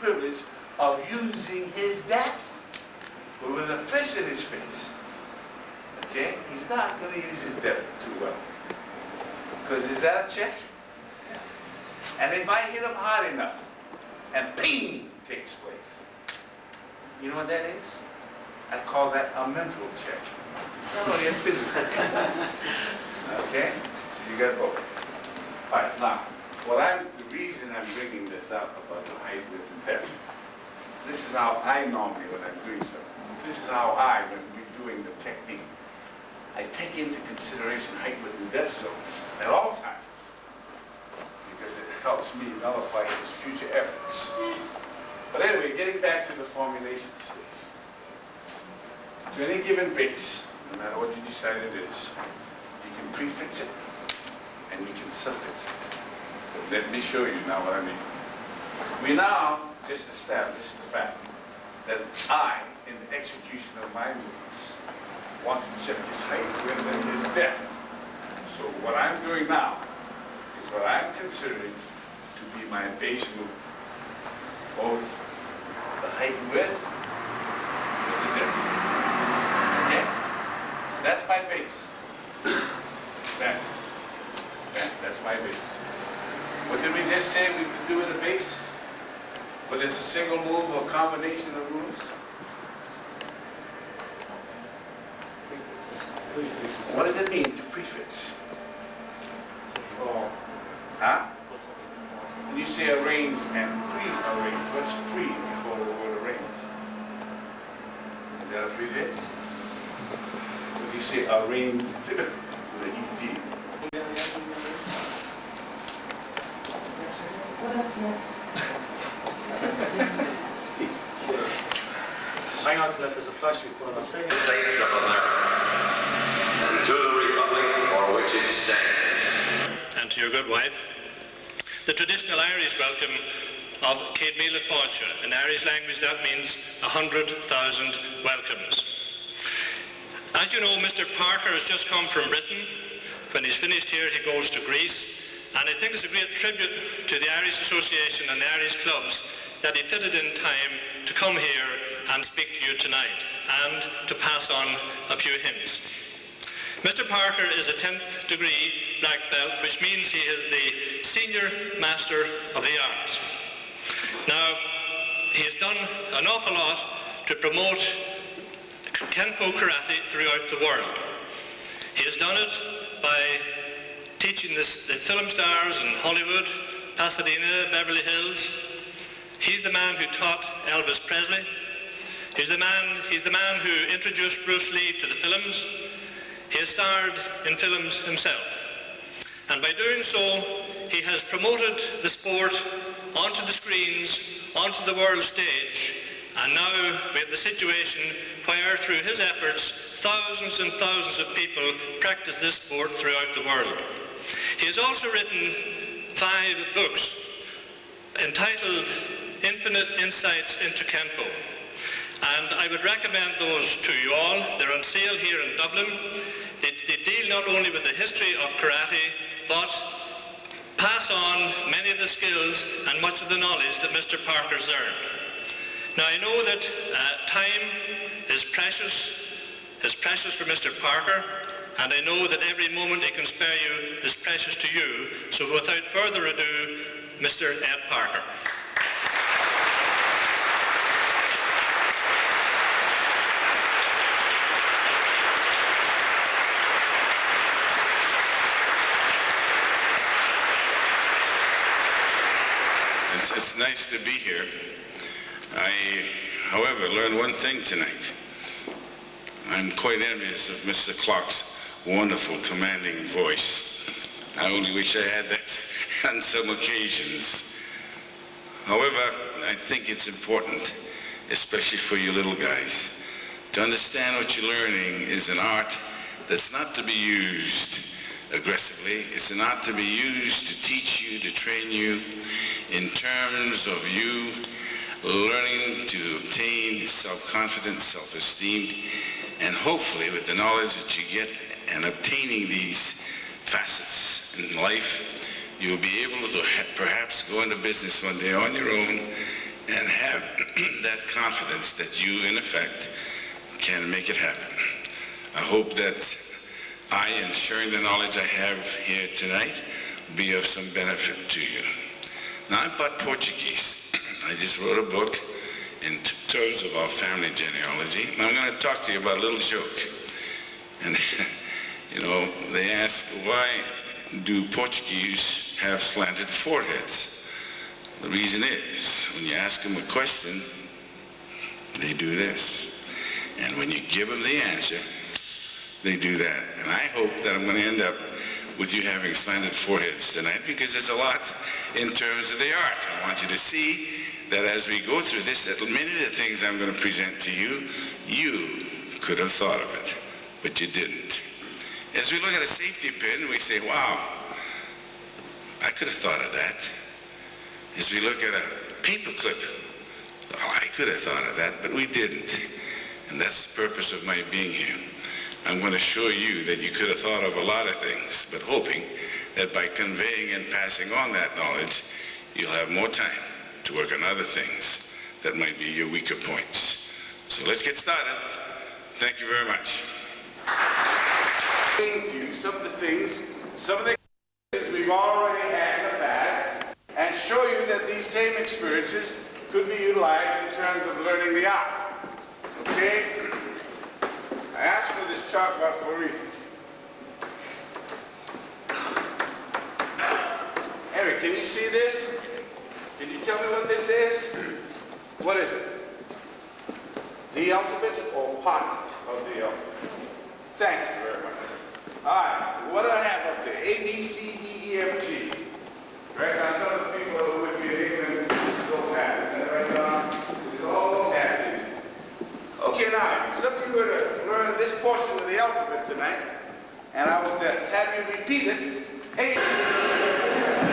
privilege of using his depth. But with a fish in his face, okay, he's not going to use his depth too well. Because is that a check? And if I hit him hard enough, and ping takes place, you know what that is? I call that a mental check. Not only a physical check. Okay? So you got both. All right, now, the reason I'm bringing this up about the height, width, and depth, this is how I normally, when I'm doing something, this is how I, when we're doing the technique, I take into consideration height, width, and depth zones at all times, because it helps me nullify his future efforts. But anyway, getting back to the formulation stage. To any given base, no matter what you decide it is, you can prefix it and you can suffix it. But let me show you now what I mean. We now just established the fact that I, in the execution of my moves, want to check his height, width, and his depth. So what I'm doing now is what I'm considering to be my base move. Both the height and width and the depth. Okay? So that's my base. That's my base. What did we just say we could do with a base? Whether it's a single move or a combination of moves? What does it mean to prefix? Huh? When you say arrange and pre-arrange, what's pre before the word arrange? Is that a prefix? When you say arrange with an ED? What else next? Hang on, Philip, there's a flash we put on the stage. States of America, to the republic for which it stands. And to your good wife, the traditional Irish welcome of Céad Míle Fáilte. In Irish language that means 100,000 welcomes. As you know, Mr. Parker has just come from Britain. When he's finished here, he goes to Greece. And I think it's a great tribute to the Irish Association and the Irish clubs that he fitted in time to come here and speak to you tonight and to pass on a few hints. Mr. Parker is a 10th degree black belt, which means he is the Senior Master of the Arts. Now, he has done an awful lot to promote Kenpo karate throughout the world. He has done it by teaching the film stars in Hollywood, Pasadena, Beverly Hills. He's the man who taught Elvis Presley. He's the man who introduced Bruce Lee to the films. He has starred in films himself. And by doing so, he has promoted the sport onto the screens, onto the world stage. And now we have the situation where, through his efforts, thousands and thousands of people practice this sport throughout the world. He has also written 5 books entitled Infinite Insights into Kenpo. And I would recommend those to you all. They're on sale here in Dublin. They deal not only with the history of karate, but pass on many of the skills and much of the knowledge that Mr. Parker's earned. Now, I know that time is precious for Mr. Parker, and I know that every moment he can spare you is precious to you. So without further ado, Mr. Ed Parker. It's nice to be here. I, however, learned one thing tonight. I'm quite envious of Mr. Clark's wonderful, commanding voice. I only wish I had that on some occasions. However, I think it's important, especially for you little guys, to understand what you're learning is an art that's not to be used aggressively. It's an art to be used to teach you, to train you in terms of you learning to obtain self-confidence, self-esteem, and hopefully with the knowledge that you get and obtaining these facets in life, you'll be able to perhaps go into business one day on your own and have that confidence that you, in effect, can make it happen. I hope that I, in sharing the knowledge I have here tonight, be of some benefit to you. Now, I'm part Portuguese. I just wrote a book in terms of our family genealogy, and I'm going to talk to you about a little joke. And, you know, they ask, why do Portuguese have slanted foreheads? The reason is, when you ask them a question, they do this. And when you give them the answer, they do that. And I hope that I'm going to end up with you having slanted foreheads tonight, because there's a lot in terms of the art. I want you to see that as we go through this, that many of the things I'm going to present to you, you could have thought of it, but you didn't. As we look at a safety pin, we say, wow, I could have thought of that. As we look at a paper clip, oh, I could have thought of that, but we didn't. And that's the purpose of my being here. I'm going to show you that you could have thought of a lot of things, but hoping that by conveying and passing on that knowledge, you'll have more time to work on other things that might be your weaker points. So let's get started. Thank you very much. To you some of the things, some of the experiences we've already had in the past, and show you that these same experiences could be utilized in terms of learning the art. Okay? I asked for this chalkboard for a reason. Eric, can you see this? Can you tell me what this is? What is it? The alphabets or part of the alphabets? Thank you very much. All right, what do I have up there? A, B, C, D, E, F, G. Right now, some of the people who are with me in England, this is all happy. Is that right, Don? This is all happy. Okay, now, if some of you were to learn this portion of the alphabet tonight, and I was to have you repeat it, A.